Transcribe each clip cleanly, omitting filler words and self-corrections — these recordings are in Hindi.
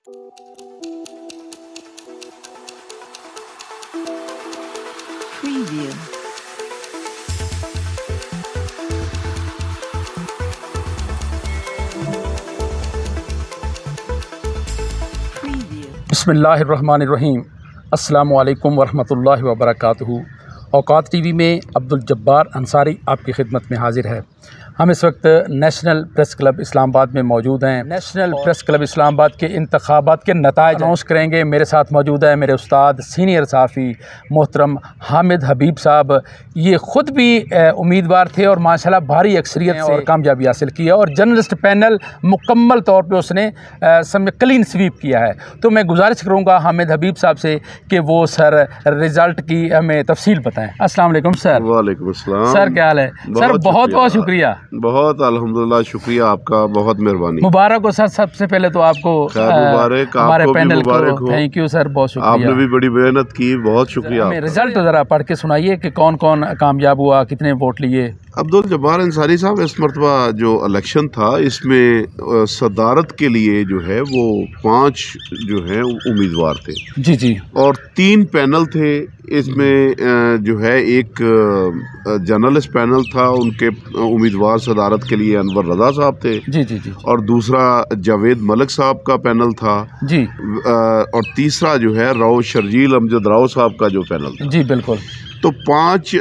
Preview. बिस्मिल्लाहिर्रहमानिर्रहीम। अस्सलामु अलैकुम वरहमतुल्लाहि वबरकातुहू। औकात टीवी में अब्दुल जब्बार अंसारी आपकी खिदमत में हाजिर है। हम इस वक्त नेशनल प्रेस क्लब इस्लामाबाद में मौजूद हैं। नेशनल प्रेस क्लब इस्लामाबाद के इंतखाबात के नताइज अनाउंस करेंगे। मेरे साथ मौजूद है मेरे उस्ताद सीनियर सहाफ़ी मोहतरम हामिद हबीब साहब। ये ख़ुद भी उम्मीदवार थे और माशाल्लाह भारी अक्सरियत से और कामयाबी हासिल की है और जर्नलिस्ट पैनल मुकम्मल तौर पर उसने क्लीन स्वीप किया है। तो मैं गुजारिश करूँगा हामिद हबीब साहब से कि वो सर रिज़ल्ट की हमें तफसील बताएँ। अस्सलाम वालेकुम सर। वालेकुम अस्सलाम सर, क्या हाल है सर? बहुत बहुत शुक्रिया। बहुत अल्हम्दुलिल्लाह, शुक्रिया आपका, बहुत मेहरबानी। मुबारक हो सर। सबसे पहले तो आपको मुबारक, हमारे पैनल को थैंक यू सर, बहुत शुक्रिया। आपने भी बड़ी मेहनत की, बहुत शुक्रिया। रिजल्ट ज़रा पढ़ के सुनाइए कि कौन कौन कामयाब हुआ, कितने वोट लिए। अब्दुल जब्बार अंसारी साहब, इस मरतबा जो इलेक्शन था इसमें सदारत के लिए जो है वो 5 जो है उम्मीदवार थे। जी जी। और 3 पैनल थे इसमें। जो है एक जर्नलिस्ट पैनल था, उनके उम्मीदवार सदारत के लिए अनवर रज़ा साहब थे। जी जी जी। और दूसरा जावेद मलिक साहब का पैनल था जी। और तीसरा जो है राव शर्जील अमजद राव साहब का जो पैनल था। जी बिल्कुल। तो 5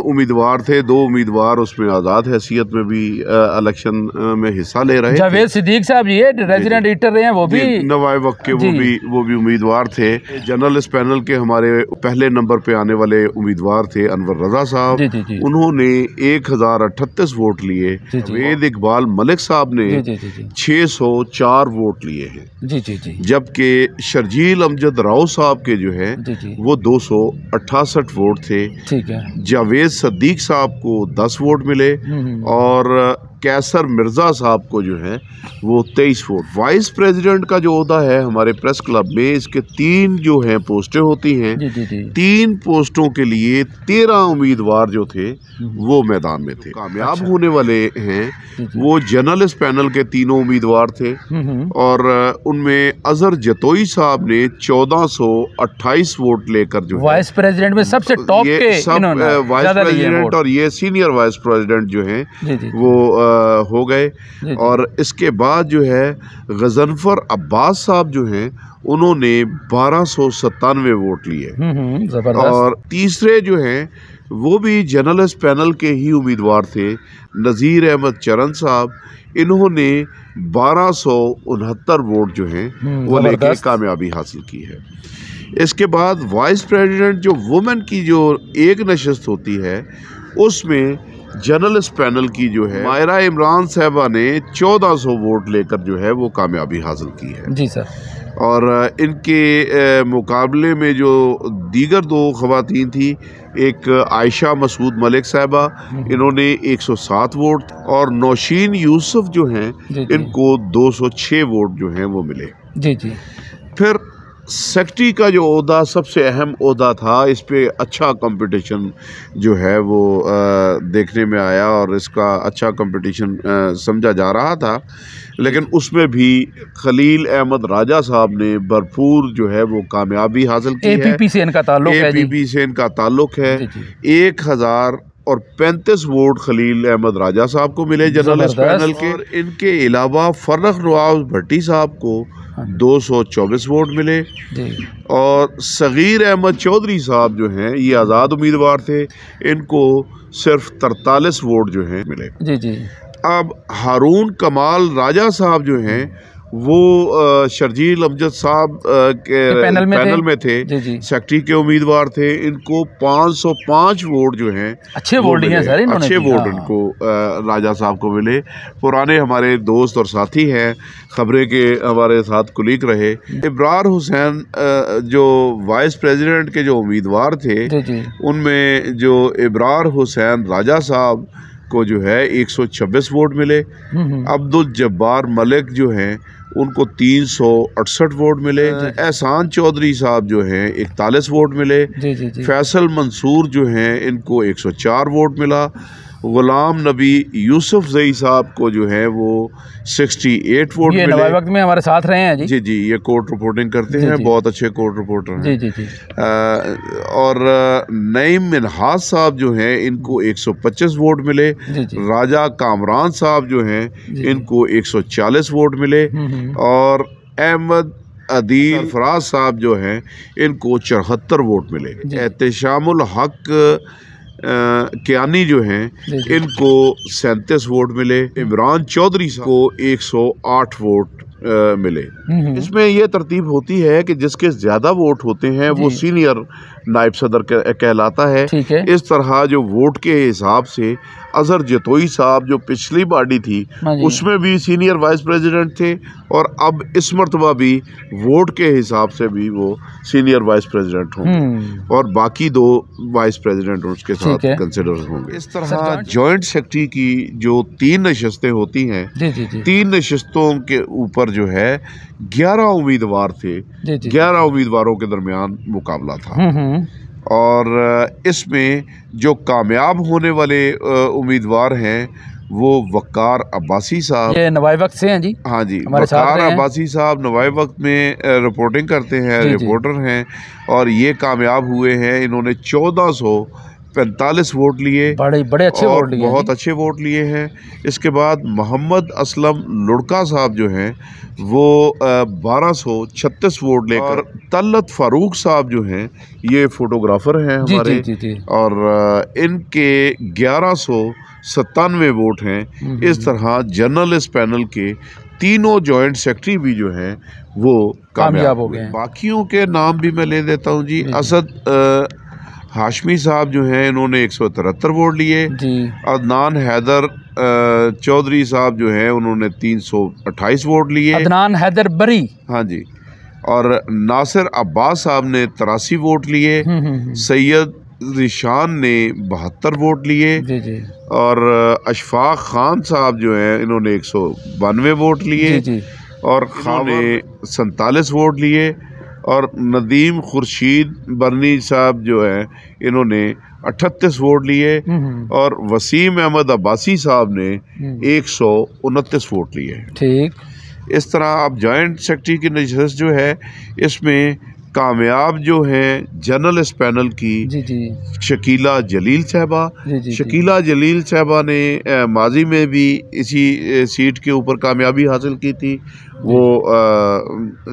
उम्मीदवार थे। 2 उम्मीदवार उसमें आज़ाद हैसियत में भी इलेक्शन में हिस्सा ले रहे थे। जावेद सिद्दीक साहब ये रेजिडेंट एडिटर रहे हैं, वो भी नवाए वक्त के वो भी उम्मीदवार थे। जर्नलिस्ट पैनल के हमारे पहले नंबर पे आने वाले उम्मीदवार थे अनवर रज़ा साहब। उन्होंने 1038 वोट लिए। जावेद इकबाल मलिक साहब ने 604 वोट लिए हैं। जी जी जी। जबकि शर्जील अमजद राव साहब के जो है वो 268 वोट थे। ठीक है। जावेद सद्दीक साहब को 10 वोट मिले और कैसर मिर्ज़ा साहब को जो है वो 23 वोट। वाइस प्रेसिडेंट का जो ओहदा है हमारे प्रेस क्लब में, इसके 3 जो हैं पोस्टें होती हैं। 3 पोस्टों के लिए 13 उम्मीदवार जो थे वो मैदान में थे। कामयाब होने वाले हैं वो जर्नलिस्ट पैनल के 3 उम्मीदवार थे और उनमें अजहर जतोई साहब ने 1428 वोट लेकर जो वाइस प्रेसिडेंट में सबसे टॉप के वाइस प्रेसिडेंट और ये सीनियर वाइस प्रेसिडेंट जो हैं वो हो गए। और इसके बाद जो है गजनफर अब्बास साहब जो हैं उन्होंने 1297 वोट लिए। और तीसरे जो हैं वो भी जर्नलिस्ट पैनल के ही उम्मीदवार थे, नज़ीर अहमद चरण साहब। इन्होंने 1269 वोट जो हैं वो लेके कामयाबी हासिल की है। इसके बाद वाइस प्रेसिडेंट जो वुमेन की जो एक नशस्त होती है उसमें जर्नलिस्ट पैनल की जो है मायरा इमरान साहबा ने 1400 वोट लेकर जो है वो कामयाबी हासिल की है। जी सर। और इनके मुकाबले में जो दीगर 2 ख़वातीन थी, एक आयशा मसूद मलिक साहबा, इन्होंने 107 वोट और नौशीन यूसुफ जो हैं इनको 206 वोट जो हैं वो मिले। जी जी। फिर सेक्रेटरी का जो ओहदा सबसे अहम ओहदा था, इस पे अच्छा कंपटीशन जो है वो देखने में आया और इसका अच्छा कंपटीशन समझा जा रहा था। लेकिन उसमें भी खलील अहमद राजा साहब ने भरपूर जो है वो कामयाबी हासिल की है। APP से इनका ताल्लुक है। APP से इनका ताल्लुक है। 1035 वोट खलील अहमद राजा साहब को मिले जर्नलिस्ट पैनल के। और इनके अलावा फर्रुख नवाज भट्टी साहब को 224 वोट मिले। और सगीर अहमद चौधरी साहब जो हैं ये आज़ाद उम्मीदवार थे, इनको सिर्फ 43 वोट जो हैं मिले। जी जी। अब हारून कमाल राजा साहब जो हैं वो शर्जील अमजद साहब के पैनल में थे। सेक्रेटरी के उम्मीदवार थे। इनको 505 वोट जो हैं अच्छे वोट हैं सर, अच्छे वोट इनको राजा साहब को मिले। पुराने हमारे दोस्त और साथी हैं, खबरें के हमारे साथ कुलीग रहे। इब्रार हुसैन जो वाइस प्रेसिडेंट के जो उम्मीदवार थे उनमेम जो इब्रार हुसैन राजा साहब को जो है 126 वोट मिले। अब्दुल जब्बार मलिक जो हैं उनको 368 वोट मिले। एहसान चौधरी साहब जो हैं 41 वोट मिले। फैसल मंसूर जो हैं इनको 104 वोट मिला। गुलाम नबी यूसुफ जई साहब को जो है वो 68 वोट ये मिले। वक्त में हमारे साथ रहे हैं जी। जी जी, ये कोर्ट रिपोर्टिंग करते हैं, बहुत अच्छे कोर्ट रिपोर्टर हैं। जी जी जी। और नईम मिनहाज साहब जो हैं इनको 125 वोट मिले। जी जी। राजा कामरान साहब जो हैं इनको 140 वोट मिले। और अहमद अदील फराज साहब जो हैं इनको 74 वोट मिले। एहतशामुल हक कियानी जो हैं इनको 37 वोट मिले। इमरान चौधरी को 108 वोट मिले। इसमें यह तरतीब होती है कि जिसके ज्यादा वोट होते हैं वो सीनियर नायब सदर कहलाता है। इस तरह जो वोट के हिसाब से अजहर जतोई साहब जो पिछली बॉडी थी उसमें भी सीनियर वाइस प्रेसिडेंट थे और अब इस मरतबा भी वोट के हिसाब से भी वो सीनियर वाइस प्रेसिडेंट होंगे और बाकी 2 वाइस प्रेसिडेंट उसके साथ कंसिडर होंगे। इस तरह जॉइंट सेक्रेटरी की जो 3 नशिस्तें होती हैं, 3 नशिस्तों के ऊपर जो है 11 उम्मीदवार थे। 11 उम्मीदवारों के दरमियान मुकाबला था और इसमें जो कामयाब होने वाले उम्मीदवार हैं वो वक़ार अब्बासी साहब, ये नवाए वक्त से हैं जी। हाँ जी, वक़ार अब्बासी साहब नवाए वक्त में रिपोर्टिंग करते हैं, रिपोर्टर हैं और ये कामयाब हुए हैं। इन्होंने 1445 वोट लिए, बड़े अच्छे वोट लिए, बहुत अच्छे वोट लिए हैं। इसके बाद मोहम्मद असलम लुड़का साहब जो हैं वो 1236 वोट लेकर, तलत फारूक साहब जो हैं ये फोटोग्राफर हैं हमारे और इनके 1197 वोट हैं। इस तरह जर्नलिस्ट पैनल के तीनों जॉइंट सेक्रेटरी भी जो हैं वो कामयाब हो गए। बाकियों के नाम भी मैं ले देता हूँ जी। असद हाशमी साहब जो हैं इन्होंने 173 वोट लिए। अदनान हैदर चौधरी साहब जो हैं उन्होंने 328 वोट लिए। अदनान हैदर बरी, हाँ जी। और नासिर अब्बास साहब ने 83 वोट लिए। सैयद रिशान ने 72 वोट लिए। और अशफाक खान साहब जो हैं इन्होंने 192 वोट लिए। और खान ने 47 वोट लिए। और नदीम खुर्शीद बरनी साहब जो हैं इन्होंने 38 वोट लिए। और वसीम अहमद अब्बासी साहब ने 129 वोट लिए। ठीक, इस तरह अब जॉइंट सेक्रेटरी की नशिस्त जो है इसमें कामयाब जो हैं जर्नलिस्ट पैनल की शकीला जलील साहबा। शकीला जलील साहबा ने माजी में भी इसी सीट के ऊपर कामयाबी हासिल की थी। वो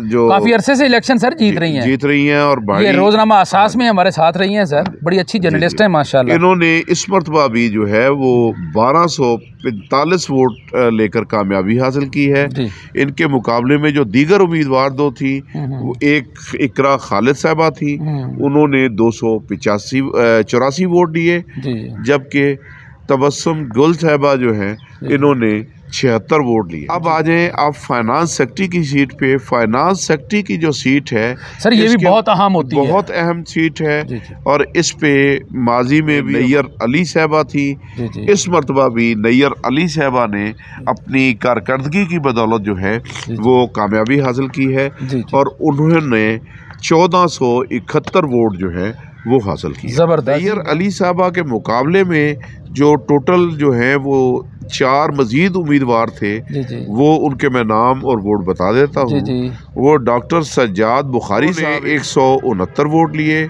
जो काफी अरसे से इलेक्शन सर जीत रही हैं और ये रोजनामा असास में हमारे साथ रही हैं सर, बड़ी अच्छी जर्नलिस्ट है माशाल्लाह। इन्होंने इस मरतबा भी जो है वो 1245 वोट लेकर कामयाबी हासिल की है। इनके मुकाबले में जो दीगर उम्मीदवार 2 थी, वो एक इकरा खालिद साहबा थी, उन्होंने 284 वोट दिए। जबकि तबस्सुम गुल साहबा जो हैं इन्होंने 76 वोट लिए। अब आ जाए आप फाइनेंस सेक्रेटरी की सीट पे। फाइनेंस सेक्रेटरी की जो सीट है सर ये भी बहुत अहम होती है, बहुत अहम सीट है। और इस पे माजी में भी नैयर अली साहबा थी। इस मरतबा भी नैयर अली साहबा ने अपनी कारकर्दगी की बदौलत जो है वो कामयाबी हासिल की है और उन्होंने 1471 वोट जो है वो हासिल की। नैयर अली साहबा के मुकाबले में जो टोटल जो है वो 4 मजीद उम्मीदवार थे, वो उनके मैं नाम और वोट बता देता हूँ। वो डॉक्टर सज्जाद बुखारी साहब 169 वोट लिए।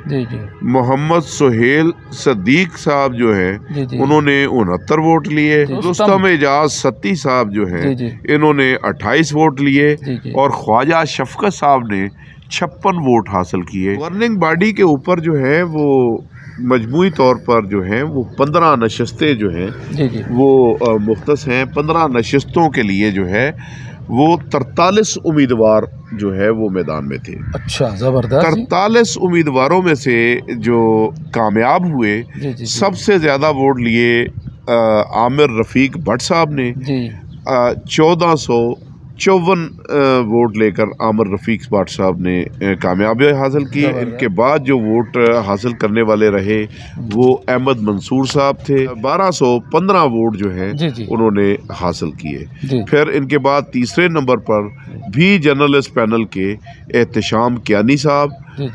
मोहम्मद सुहेल सदीक साहब जो हैं उन्होंने 69 वोट लिए। रुस्तम एजाज सत्ती साहब जो हैं इन्होंने 28 वोट लिए। और ख्वाजा शफकत साहब ने 56 वोट हासिल किए। गवर्निंग बॉडी के ऊपर जो है वो मजमूई तौर पर जो है वो 15 नशिस्तें जो हैं वो मुख्तस हैं। 15 नशिस्तों के लिए जो है वो 43 उम्मीदवार जो है वो मैदान में थे। अच्छा, ज़बरदस्त। 43 उम्मीदवारों में से जो कामयाब हुए सबसे ज़्यादा वोट लिए आमिर रफ़ीक भट्ट साहब ने 1454 वोट लेकर आमिर रफ़ीक भट्ट साहब ने कामयाबी हासिल की। इनके बाद जो वोट हासिल करने वाले रहे वो अहमद मंसूर साहब थे। 1215 वोट जो हैं उन्होंने हासिल किए। फिर इनके बाद तीसरे नंबर पर भी जर्नलिस्ट पैनल के एहतशाम कियानी साहब,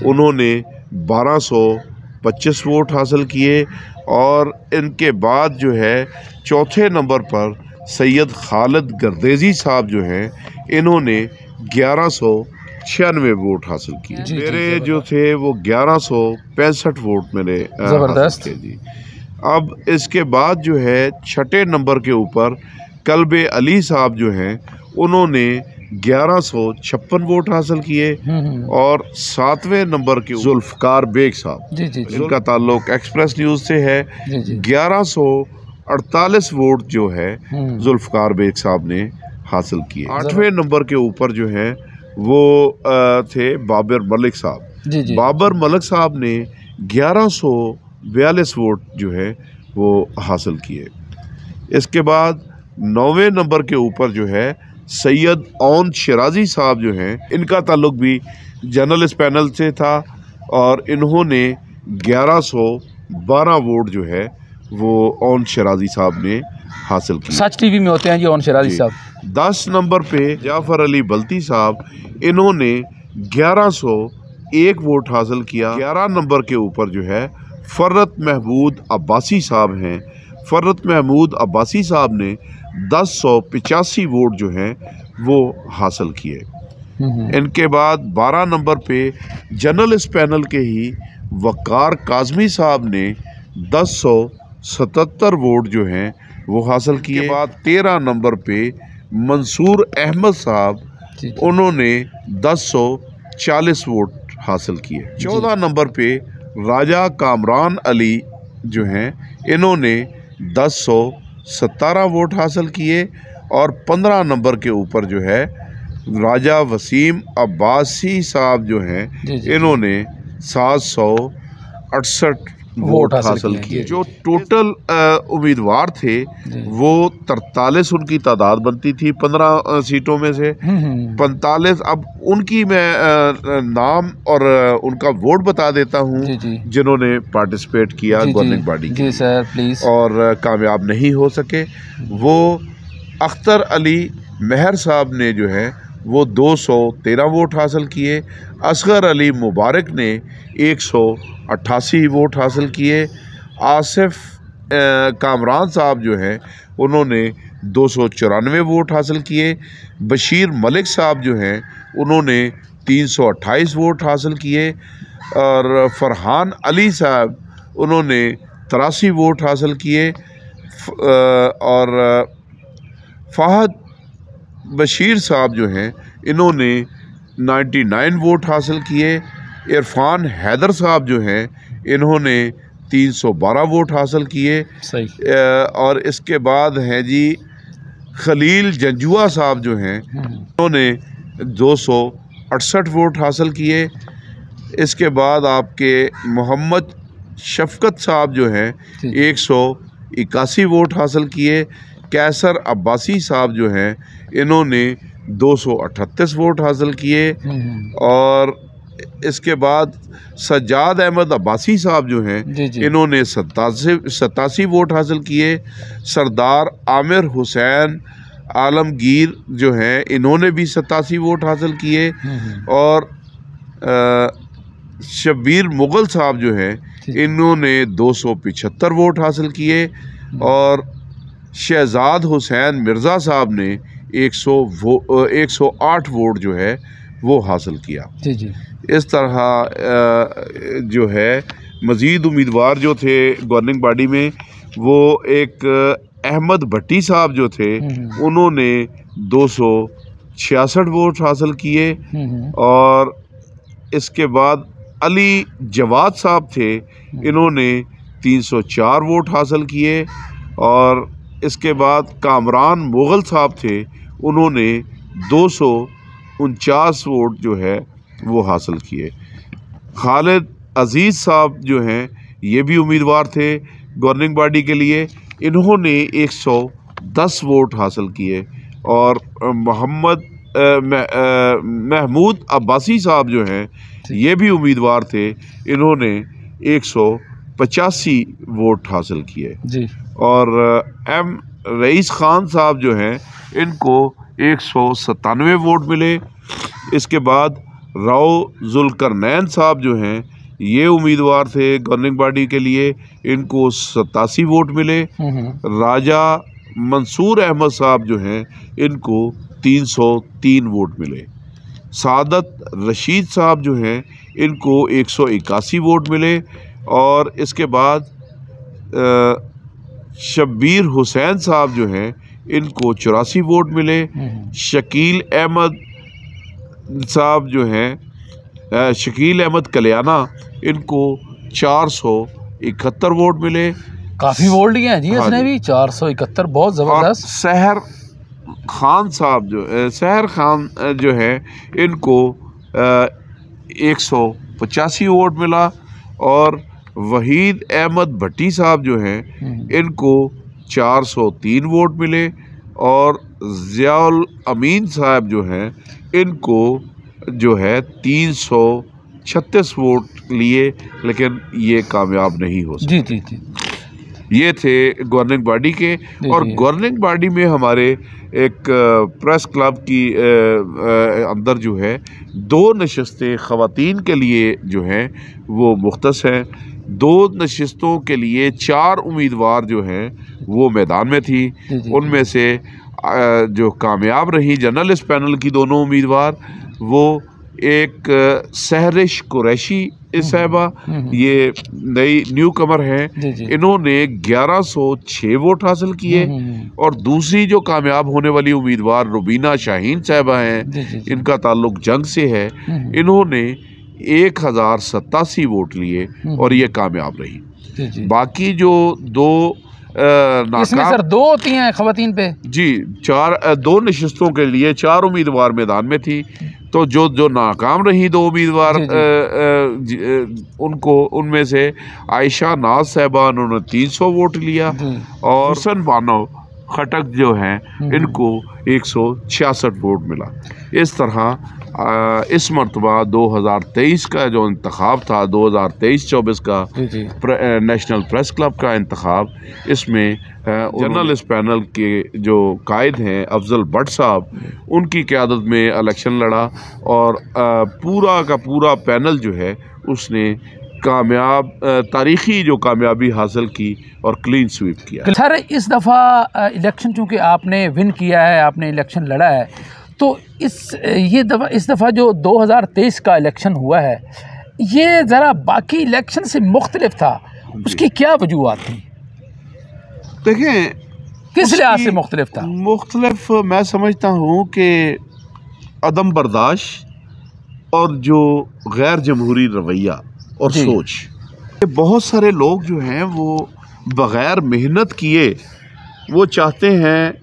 उन्होंने 1225 वोट हासिल किए। और इनके बाद जो है चौथे नंबर पर सैयद खालिद गर्देजी साहब जो हैं, इन्होंने 1196 वोट हासिल किए। मेरे जो थे वो 1165 वोट मेरे ज़बरदस्त थे जी। अब इसके बाद जो है छठे नंबर के ऊपर कल्बे अली साहब जो हैं, उन्होंने 1156 वोट हासिल किए। और सातवें नंबर के जुल्फ़कार बेग साहब, इनका ताल्लुक एक्सप्रेस न्यूज़ से है। 1148 वोट जो है जुल्फ़कार बेग साहब ने हासिल किए। आठवें नंबर के ऊपर जो है वो थे बाबर मलिक साहब। बाबर मलिक साहब ने 1142 वोट जो है वो हासिल किए। इसके बाद 9वें नंबर के ऊपर जो है सैयद ओन शिराजी साहब जो हैं, इनका ताल्लुक भी जर्नलिस्ट पैनल से था और इन्होंने 1112 वोट जो है वो ओन शिराजी साहब ने हासिल किया। सच टीवी में होते हैं जी ओन शिराजी साहब। 10 नंबर पे जाफर अली बल्ती साहब, इन्होंने 1101 वोट हासिल किया। 11 नंबर के ऊपर जो है फर्रत महमूद अब्बासी साहब हैं। फर्रत महमूद अब्बासी साहब ने 1085 वोट जो हैं वो हासिल किए। इनके बाद 12 नंबर पे जर्नलिस्ट पैनल के ही वकार काज़मी साहब ने 1077 वोट जो हैं वो हासिल किए। बाद 13 नंबर पे मंसूर अहमद साहब, उन्होंने 1040 वोट हासिल किए। 14 नंबर पे राजा कामरान अली जो हैं, इन्होंने 1017 वोट हासिल किए। और 15 नंबर के ऊपर जो है राजा वसीम अब्बासी साहब जो हैं, इन्होंने 768 वोट हासिल किए। जो टोटल उम्मीदवार थे वो 43 उनकी तादाद बनती थी 15 सीटों में से 45। अब उनकी मैं नाम और उनका वोट बता देता हूँ जिन्होंने पार्टिसिपेट किया गवर्निंग बॉडी की। जी सर प्लीज़। और कामयाब नहीं हो सके। वो अख्तर अली महर साहब ने जो है वो 213 वोट हासिल किए। असगर अली मुबारक ने 188 वोट हासिल किए। आसिफ कामरान साहब जो हैं, उन्होंने 294 वोट हासिल किए। बशीर मलिक साहब जो हैं, उन्होंने 328 वोट हासिल किए। और फरहान अली साहब, उन्होंने 83 वोट हासिल किए। और फ़हद बशीर साहब जो हैं, इन्होंने 99 वोट हासिल किए। इरफान हैदर साहब जो हैं, इन्होंने 312 वोट हासिल किए। सही। और इसके बाद हैं जी खलील जंजुआ साहब जो हैं, उन्होंने 268 वोट हासिल किए। इसके बाद आपके मोहम्मद शफकत साहब जो हैं, 181 वोट हासिल किए। कैसर अब्बासी साहब जो हैं, इन्होंने 238 वोट हासिल किए। और इसके बाद सज्जाद अहमद अब्बासी साहब जो हैं, इन्होंने 87 वोट हासिल किए। सरदार आमिर हुसैन आलमगीर जो हैं, इन्होंने भी 87 वोट हासिल किए। और शब्बीर मुग़ल साहब जो हैं, इन्होंने 275 वोट हासिल किए। और शहजाद हुसैन मिर्ज़ा साहब ने 108 वोट जो है वो हासिल किया। इस तरह जो है मज़ीद उम्मीदवार जो थे गवर्निंग बॉडी में, वो एक अहमद भट्टी साहब जो थे, उन्होंने 266 वोट हासिल किए। और इसके बाद अली जवाद साहब थे, इन्होंने 304 वोट हासिल किए। और इसके बाद कामरान मुग़ल साहब थे, उन्होंने 249 वोट जो है वो हासिल किए। खालिद अजीज़ साहब जो हैं, ये भी उम्मीदवार थे गवर्निंग बॉडी के लिए, इन्होंने 110 वोट हासिल किए। और मोहम्मद महमूद अब्बासी साहब जो हैं, ये भी उम्मीदवार थे, इन्होंने 185 वोट हासिल किए जी। और एम रईस ख़ान साहब जो हैं, इनको 197 वोट मिले। इसके बाद राव जुल्करनैन साहब जो हैं, ये उम्मीदवार थे गवर्निंग बॉडी के लिए, इनको 87 वोट मिले। राजा मंसूर अहमद साहब जो हैं इनको 303 वोट मिले। सादत रशीद साहब जो हैं इनको 181 वोट मिले। और इसके बाद शब्बीर हुसैन साहब जो हैं इनको 84 वोट मिले। शकील अहमद साहब जो हैं शकील अहमद कल्याणा इनको 471 वोट मिले। काफ़ी वोट लिए हैं जी इसने भी, 471, बहुत ज़बरदस्त। सहर खान साहब सहर खान जो है इनको 185 वोट मिला। और वहीद अहमद भट्टी साहब जो हैं इनको 403 वोट मिले। और ज़ियाउल अमीन साहब जो हैं इनको जो है 336 वोट लिए, लेकिन ये कामयाब नहीं हो सके। जी। ये थे गवर्निंग बॉडी के। और गवर्निंग बॉडी में हमारे एक प्रेस क्लब की अंदर जो है 2 नशस्तें ख़वातीन के लिए जो हैं वो मुख्तस हैं। 2 नशस्तों के लिए 4 उम्मीदवार जो हैं वो मैदान में थी। उनमें से जो कामयाब रही जर्नलिस्ट पैनल की दोनों उम्मीदवार, वो एक सहरिश कुरैशी साहबा, ये नई न्यू कमर हैं, इन्होंने 1106 वोट हासिल किए। और दूसरी जो कामयाब होने वाली उम्मीदवार रुबीना शाहीन साहबा हैं, इनका ताल्लुक जंग से है, इन्होंने 1087 वोट लिए और ये कामयाब रही। बाकी जो 2 इसमें सर 2 होती हैं ख़वातीन पे जी, 2 नशस्तों के लिए 4 उम्मीदवार मैदान में थी। तो जो नाकाम रही 2 उम्मीदवार उनको, उनमें से आयशा नाज साहबा उन्होंने 300 वोट लिया। और हुसन बानो खटक जो हैं इनको 166 वोट मिला। इस तरह इस मरतबा 2023 का जो इंतखाब था, 2023-24 का नेशनल प्रेस क्लब का इंतखाब, इसमें जर्नलिस्ट पैनल के जो कायद हैं अफजल भट्ट साहब, उनकी क़यादत में इलेक्शन लड़ा। और पूरा का पूरा पैनल जो है उसने कामयाब तारीख़ी जो कामयाबी हासिल की और क्लीन स्वीप किया। सर इस दफ़ा इलेक्शन चूँकि आपने विन किया है, आपने इलेक्शन लड़ा है, तो इस दफ़ा जो 2023 का इलेक्शन हुआ है ये ज़रा बाकी इलेक्शन से मुख्तलिफ था, उसकी क्या वजूहत थी? देखें, किस लिहाज से मुख्तलिफ था? मुख्तलिफ मैं समझता हूँ कि अदम बर्दाश्त और जो गैर जमहूरी रवैया और सोच, बहुत सारे लोग जो हैं वो बग़ैर मेहनत किए वो चाहते हैं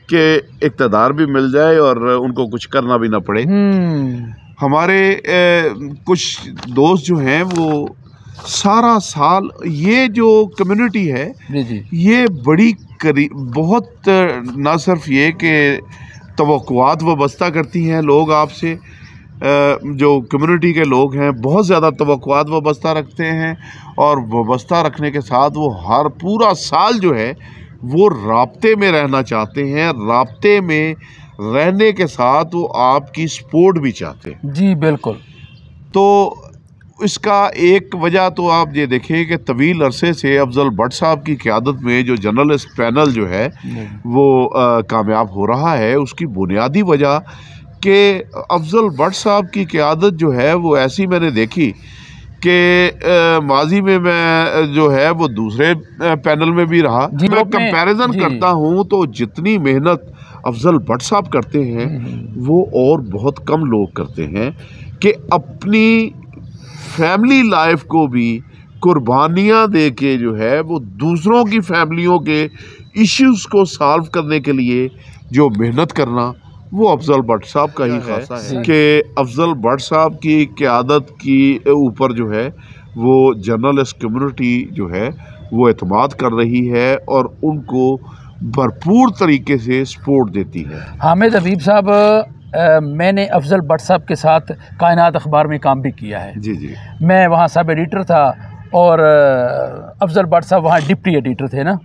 कि इक़्तिदार भी मिल जाए और उनको कुछ करना भी ना पड़े। हमारे कुछ दोस्त जो हैं वो सारा साल, ये जो कम्युनिटी है ये बड़ी बहुत ना सिर्फ ये कि तवक्कुआत वाबस्ता करती हैं लोग आपसे, जो कम्युनिटी के लोग हैं बहुत ज़्यादा तवक्कुआत वाबस्ता रखते हैं। और वाबस्ता रखने के साथ वो हर पूरा साल जो है वो राब्ते में रहना चाहते हैं। राब्ते में रहने के साथ वो आपकी सपोर्ट भी चाहते हैं। जी बिल्कुल। तो इसका एक वजह तो आप ये देखें कि तवील अरसे से अफजल भट्ट साहब की क़यादत में जो जर्नलिस्ट पैनल जो है वो कामयाब हो रहा है, उसकी बुनियादी वजह कि अफजल भट्ट साहब की क़यादत जो है वो ऐसी मैंने देखी कि माजी में मैं जो है वो दूसरे पैनल में भी रहा। मैं कंपैरिजन करता हूँ तो जितनी मेहनत अफजल भट्ट साहब करते हैं वो और बहुत कम लोग करते हैं, कि अपनी फैमिली लाइफ को भी कुर्बानियाँ दे के जो है वो दूसरों की फैमिलियों के इश्यूज़ को सॉल्व करने के लिए जो मेहनत करना, वो अफजल भट्ट साहब का ही खासा है। कि अफजल भट्ट साहब की क़यादत की ऊपर जो है वो जर्नलिस्ट कम्युनिटी जो है वो एतमाद कर रही है और उनको भरपूर तरीके से सपोर्ट देती है। हामिद हबीब साहब, मैंने अफजल भट्ट साहब के साथ कायनात अखबार में काम भी किया है। जी। मैं वहाँ सब एडिटर था और अफजल भट्ट साहब वहाँ डिप्टी एडिटर थे ना।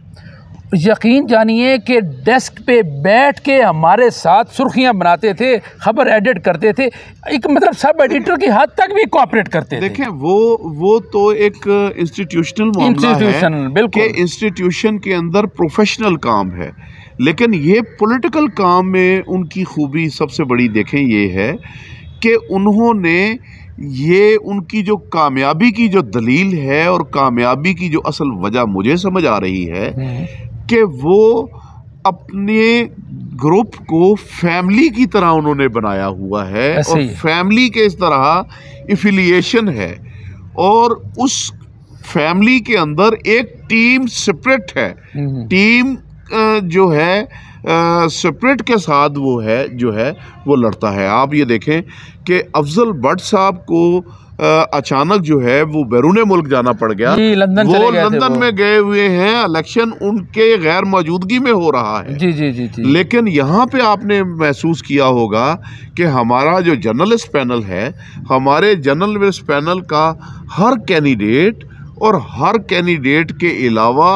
यकीन जानिए कि डेस्क पे बैठ के हमारे साथ सुर्खियां बनाते थे, खबर एडिट करते थे, एक मतलब सब एडिटर की हद तक भी कोऑपरेट करते थे। देखें वो तो एक इंस्टीट्यूशनल मामला है, बिल्कुल कि इंस्टीट्यूशन के अंदर प्रोफेशनल काम है, लेकिन ये पॉलिटिकल काम में उनकी खूबी सबसे बड़ी देखें ये है कि उन्होंने ये उनकी जो कामयाबी की जो दलील है और कामयाबी की जो असल वजह मुझे समझ आ रही है कि वो अपने ग्रुप को फैमिली की तरह उन्होंने बनाया हुआ है और फैमिली के इस तरह एफिलिएशन है और उस फैमिली के अंदर एक टीम सेपरेट है, टीम जो है सेपरेट के साथ वो है जो है वो लड़ता है। आप ये देखें कि अफजल भट्ट साहब को अचानक जो है वो बैरून मुल्क जाना पड़ गया, वो लंदन में गए हुए हैं, इलेक्शन उनके गैर मौजूदगी में हो रहा है। जी। लेकिन यहाँ पे आपने महसूस किया होगा कि हमारा जो जर्नलिस्ट पैनल है, हमारे जर्नलिस्ट पैनल का हर कैंडिडेट और हर कैंडिडेट के अलावा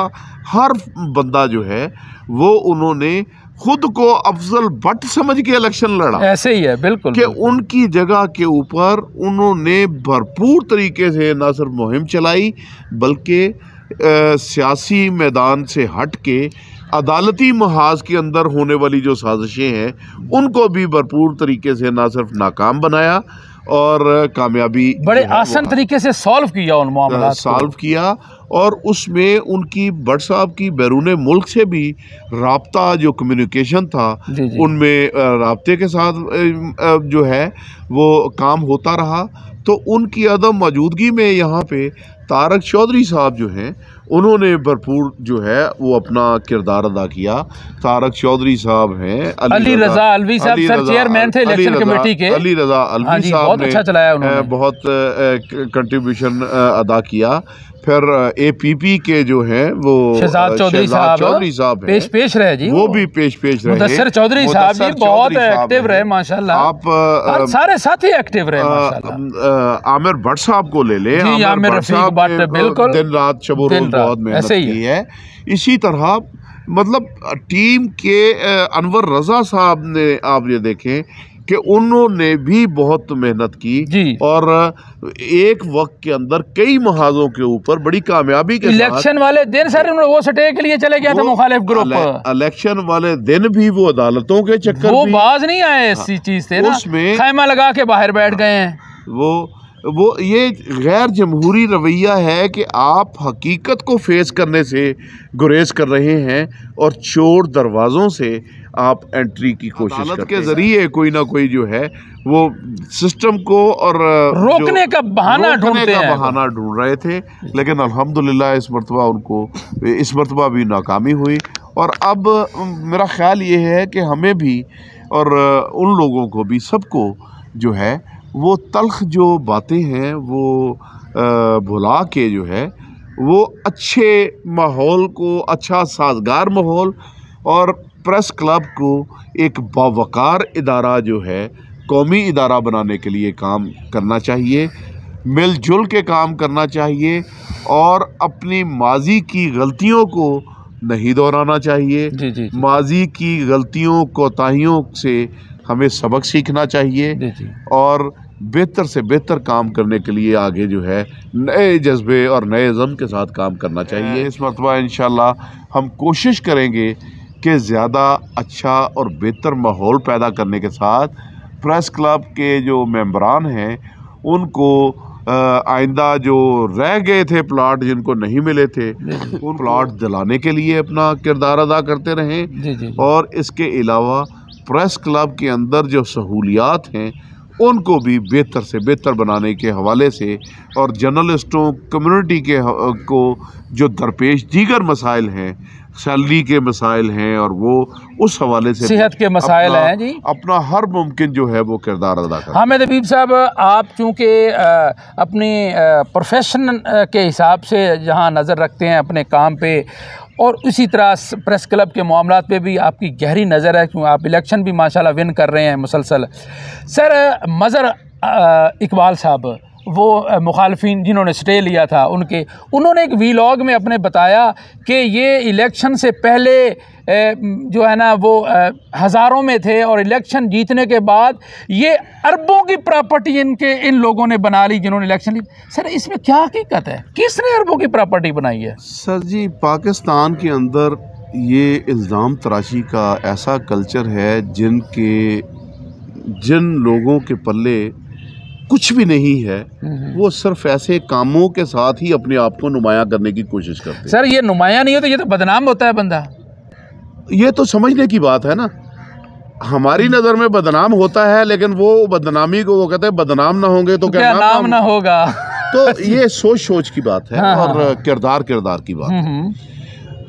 हर बंदा जो है वो उन्होंने खुद को अफजल भट्ट समझ के इलेक्शन लड़ा। ऐसे ही है बिल्कुल कि उनकी जगह के ऊपर उन्होंने भरपूर तरीके से ना सिर्फ मुहिम चलाई बल्कि सियासी मैदान से हट के अदालती महाज के अंदर होने वाली जो साजिशें हैं उनको भी भरपूर तरीके से ना सिर्फ नाकाम बनाया और कामयाबी बड़े आसान तरीके से सॉल्व किया, उन मामलात सॉल्व किया और उसमें उनकी भट्ट साहब की बैरून मुल्क से भी राब्ता जो कम्युनिकेशन था उनमें राब्ते के साथ जो है वो काम होता रहा। तो उनकी अदम मौजूदगी में यहाँ पे तारक चौधरी साहब जो हैं उन्होंने भरपूर जो है वो अपना किरदार अदा किया। तारक चौधरी साहब हैं, अली रज़ा अलवी साहब सर चेयरमैन थे इलेक्शन कमेटी के, अली रज़ा अलवी साहब ने अच्छा चलाया, उन्होंने बहुत कंट्रीब्यूशन अदा किया। फिर एपीपी के जो हैं वो शहजाद चौधरी साहब पेश रहे जी, वो भी पेश रहे। मुदस्सिर चौधरी साहब भी बहुत एक्टिव रहे माशाल्लाह, आप सारे साथी एक्टिव रहे माशाल्लाह। आमिर भट्ट साहब को ले ले, आमिर रफीक भट्ट बिल्कुल दिन रात शब रोज बहुत मेहनत की है। इसी तरह मतलब टीम के अनवर रजा साहब ने आप ये देखें कि उन्होंने भी बहुत मेहनत की और एक वक्त के अंदर कई महाजों के ऊपर बड़ी कामयाबी के इलेक्शन वाले दिन सर वो सटे के लिए चले गया था मुखालिफ ग्रुप, इलेक्शन वाले दिन भी वो अदालतों के चक्कर वो बाज नहीं आए इसी चीज से, उसमें खैमा लगा के बाहर बैठ गए हैं। वो ये गैर जमहूरी रवैया है कि आप हकीकत को फेस करने से गुरेज कर रहे हैं और चोर दरवाज़ों से आप एंट्री की कोशिश अदालत के ज़रिए कोई ना कोई जो है वो सिस्टम को और रोकने का बहाना ढूंढ रहे थे। लेकिन अल्हम्दुलिल्लाह इस मरतबा भी नाकामी हुई और अब मेरा ख्याल ये है कि हमें भी और उन लोगों को भी सबको जो है वो तल्ख जो बातें हैं वो भुला के जो है वो अच्छे माहौल को, अच्छा साजगार माहौल और प्रेस क्लब को एक बावकार इदारा जो है कौमी इदारा बनाने के लिए काम करना चाहिए, मिलजुल के काम करना चाहिए और अपनी माजी की गलतियों को नहीं दोहराना चाहिए। माजी की गलतियों कोताहियों से हमें सबक सीखना चाहिए और बेहतर से बेहतर काम करने के लिए आगे जो है नए जज्बे और नए ज़म के साथ काम करना चाहिए। इस मरतबा इंशाल्लाह हम कोशिश करेंगे कि ज़्यादा अच्छा और बेहतर माहौल पैदा करने के साथ प्रेस क्लब के जो मेंबरान हैं उनको आइंदा जो रह गए थे प्लाट जिनको नहीं मिले थे उन प्लाट दिलाने के लिए अपना किरदार अदा करते रहें और इसके अलावा प्रेस क्लब के अंदर जो सहूलियात हैं उनको भी बेहतर से बेहतर बनाने के हवाले से और जर्नलिस्टों कम्युनिटी के को जो दरपेश दीगर मसाइल हैं, सैलरी के मसाइल हैं और वो उस हवाले से सेहत के मसाइल हैं जी, अपना हर मुमकिन जो है वो किरदार अदा करें। हामिद हबीब साहब, आप चूँकि अपनी प्रोफेशन के हिसाब से जहाँ नज़र रखते हैं अपने काम पे और उसी तरह प्रेस क्लब के मामलात पे भी आपकी गहरी नज़र है क्योंकि आप इलेक्शन भी माशाल्लाह विन कर रहे हैं मुसलसल। सर, मज़हर इकबाल साहब वो मुखालफिन जिन्होंने स्टे लिया था उन्होंने एक वीलॉग में अपने बताया कि ये इलेक्शन से पहले जो है ना वो हज़ारों में थे और इलेक्शन जीतने के बाद ये अरबों की प्रॉपर्टी इन लोगों ने बना ली जिन्होंने इलेक्शन ली। सर इसमें क्या हकीकत है, किसने अरबों की प्रॉपर्टी बनाई है? सर जी, पाकिस्तान के अंदर ये इल्ज़ाम तराशी का ऐसा कल्चर है जिन लोगों के पल्ले कुछ भी नहीं है वो सिर्फ ऐसे कामों के साथ ही अपने आप को नुमायां करने की कोशिश करते हैं। सर ये नुमायां नहीं होता, ये तो बदनाम होता है बंदा। ये तो समझने की बात है ना, हमारी नज़र में बदनाम होता है, लेकिन वो बदनामी को वो कहते हैं बदनाम ना होंगे तो क्या नाम ना होगा। तो ये सोच की बात है। हाँ, और हाँ। किरदार की बात है।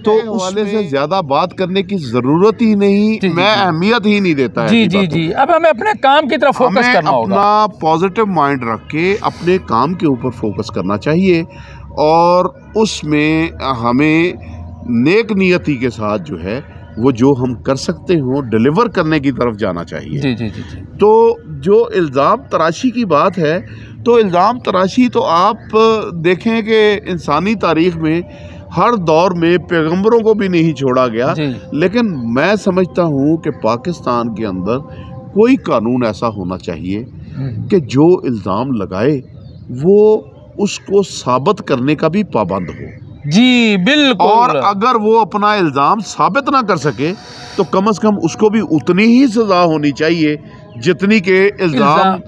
तो उस वाले से ज्यादा बात करने की जरूरत ही नहीं, मैं अहमियत ही नहीं देता है। जी। अब हमें अपने काम की तरफ फोकस करना होगा। अपना पॉजिटिव माइंड रख के अपने काम के ऊपर फोकस करना चाहिए और उसमें हमें नेक नियति के साथ जो है वो जो हम कर सकते हो डिलीवर करने की तरफ जाना चाहिए। जी। तो जो इल्ज़ाम तराशी की बात है, तो इल्ज़ाम तराशी तो आप देखें कि इंसानी तारीख में हर दौर में पैगंबरों को भी नहीं छोड़ा गया, लेकिन मैं समझता हूँ कि पाकिस्तान के अंदर कोई कानून ऐसा होना चाहिए कि जो इल्ज़ाम लगाए वो उसको साबित करने का भी पाबंद हो। जी बिल्कुल। और अगर वो अपना इल्ज़ाम साबित ना कर सके तो कम से कम उसको भी उतनी ही सज़ा होनी चाहिए जितनी के इल्ज़ाम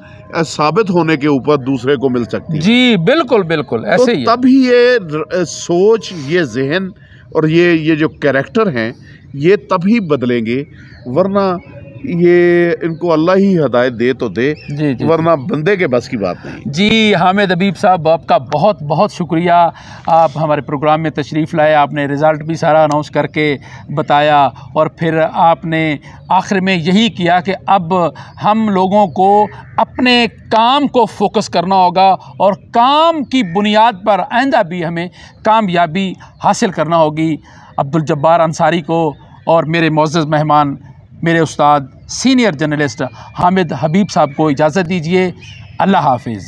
साबित होने के ऊपर दूसरे को मिल सकती है। जी बिल्कुल ऐसे ही। तभी ये सोच, ये जहन और ये जो कैरेक्टर हैं ये तभी बदलेंगे, वरना ये इनको अल्लाह ही हिदायत दे तो दे, वरना बंदे के बस की बात नहीं। जी हामिद हबीब साहब, आपका बहुत बहुत शुक्रिया। आप हमारे प्रोग्राम में तशरीफ़ लाए, आपने रिज़ल्ट भी सारा अनाउंस करके बताया और फिर आपने आखिर में यही किया कि अब हम लोगों को अपने काम को फोकस करना होगा और काम की बुनियाद पर आइंदा भी हमें कामयाबी हासिल करना होगी। अब्दुल जब्बार अंसारी को और मेरे मुअज़्ज़ज़ मेहमान मेरे उस्ताद सीनियर जर्नलिस्ट हामिद हबीब साहब को इजाज़त दीजिए। अल्लाह हाफिज़।